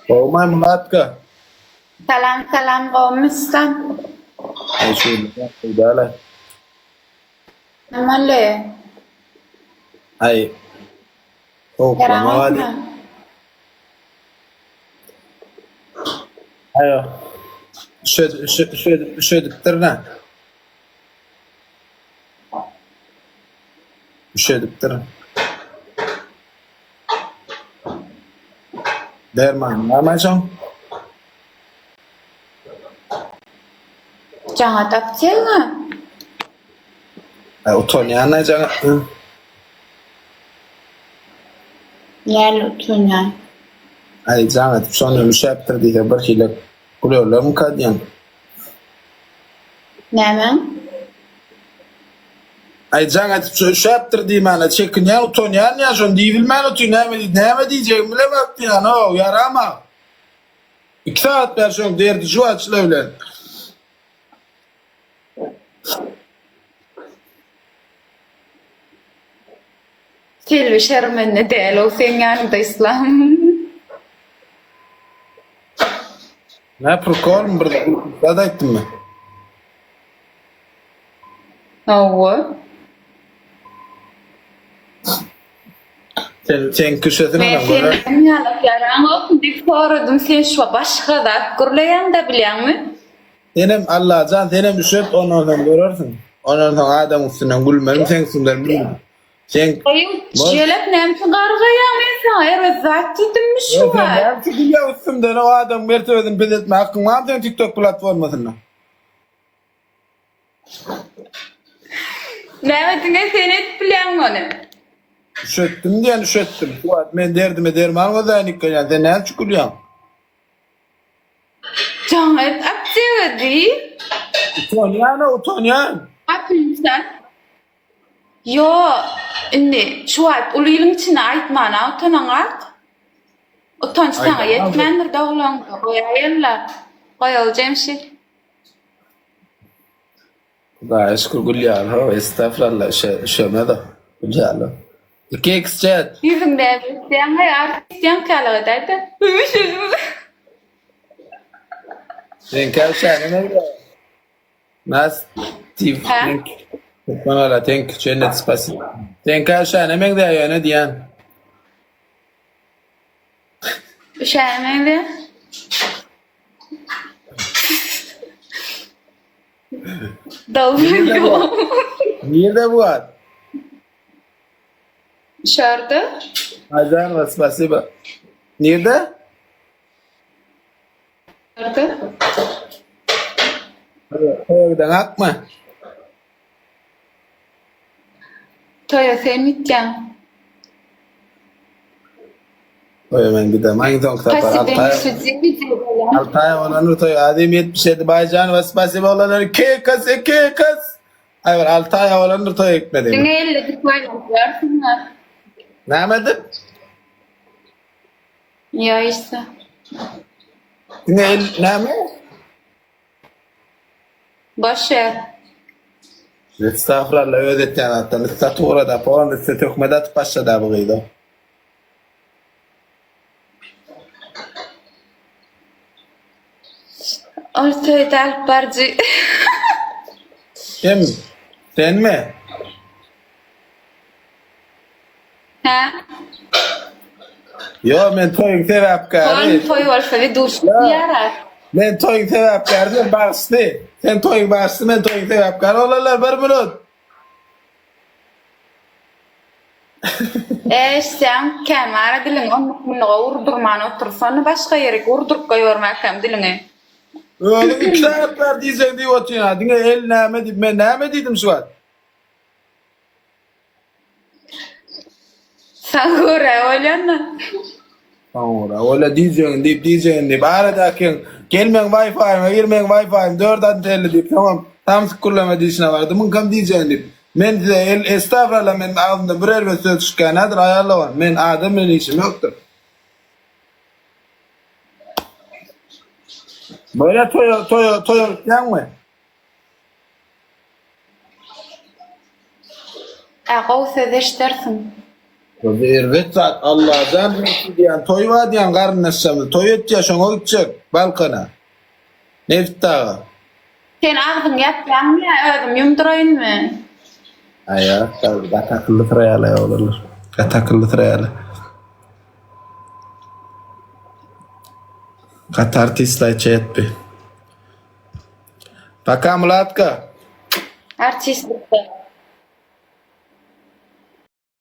Olmay Mulatka. Salam salam qawmistan. Ay şöyle idare. Namalle. Ay. Oklama hadi. Yaramazmı? Ayo. Üşediptirne. Üşediptirne. Derman. Ne yapacağım? Jaňa tapjelňa? Ay utanýan ajaga. Ýäli utunýan. Ay zamet sonra müşäptir diye bir hile kulörler mi kadyan? Näme? Ay zamet müşäptir diye mana çekinýän utanýan ýa şon diýilmän uty näme diýjegim bilemapdy ýa o yarama. 2 saat ber şoň derdi şu açyla bilen. Selvi şermende däl o sen ýanynda islam. Ne prokorm bir da aýtdym mı? Owa. Sen köşesine Men göre. sen ýalyp ýaraňok diýip soradym, sen şu başga da gürleýän de bilýärmi? Senem Allah can senem düşüp ondan görürsün. Ondan adam üstüne gülmerim sen sünder bilmem. Sen Şelep näme gargaýan men sana evet zat diýdimmi şu sen var? hem çıkıyor üstümden o adam mertebeden belirtme hakkın var mı TikTok platformasında? Näme diňe sen et bilýän onu? Üşettim diyen üşettim. Fuat men derdime derman o zaynik yani sen ne çıkılıyorsun? Jaňa et apjedi. Utanyan. Apynsan? Yo, indi şu wagt ulylyň içine aýtmana utanaň at. Utanç sana Ayda, yetmendir doglan. Goýaýanlar. Goýal Jemşit. Da eşkur gülýär ha estağfurullah şöme da gülýär. 2x chat. Yüzüňde sen artistýan kalagy daýdy. Sen kavşan ne diyor? Nas Steve. Bana la thank you cennet spasi. Sen kavşan ne diyor ne diyen? Şämeli. Dalmıyor. Nerede bu ad? Dışarıda. Azan ve spasiba. Nerede? Dışarıda. Oradan akma. Toya sen mitcan. Oya ben gidem. Hangi ton kitap var? Pasi beni sütü bitirdiler. Altay olanır toy. Adim 77 Baycan ve spasiba olanır. Kekas. Ay var Altay olanır toy ekmedim. Dün elledik paylaşıyorsunlar. Ne yapmadın? Ya işte. Ne mi? Boş ver. Estağfurullah öğretmen hatta. Lütfen orada puan lütfen tökmedat başladı bu gıydı. Ortaya dalp barcı. Kim? Sen mi? Ha? Yo men toyun sebepkari. Toy olsa bir duş Ya. yarar. Men toyun sebepkari başlı. Sen toyun başlı men toyun sebepkari olanlar bir minut. Sen kamera dilin onu vurdurman otursan başka yere vurdurup koyurmakam dilini. Öyle 3 saatler diyeceksin diye oturuyor. Ha. Dine el name deyip ben name dedim şu an. Sen göre oynana. Tamam öyle diyeceksin deyip aradaki gelmen Wi-Fi'me girmen Wi-Fi'me 4 antenli deyip tamam tam kullanma dişine vardı. Bunu kam diyeceksin deyip. Men de el estağfurullah men ağzımda birer ve söz çıkan nedir ayarlavan. Men adam men işim yoktur. Böyle toyo yan mı? Ağol sözleştirsin. Vervet zat Allah'dan resul diyen toy var diyen karın aşamı. Toy et yaşan o gidecek balkona. Neft dağı. Sen ağzın yapyan mı ya özüm yumdurayın mı? Aya, katakıllı tırayala ya olurlar. Katakıllı tırayala. Katartisla çeyet bir. Paka mulatka. Artistlikte.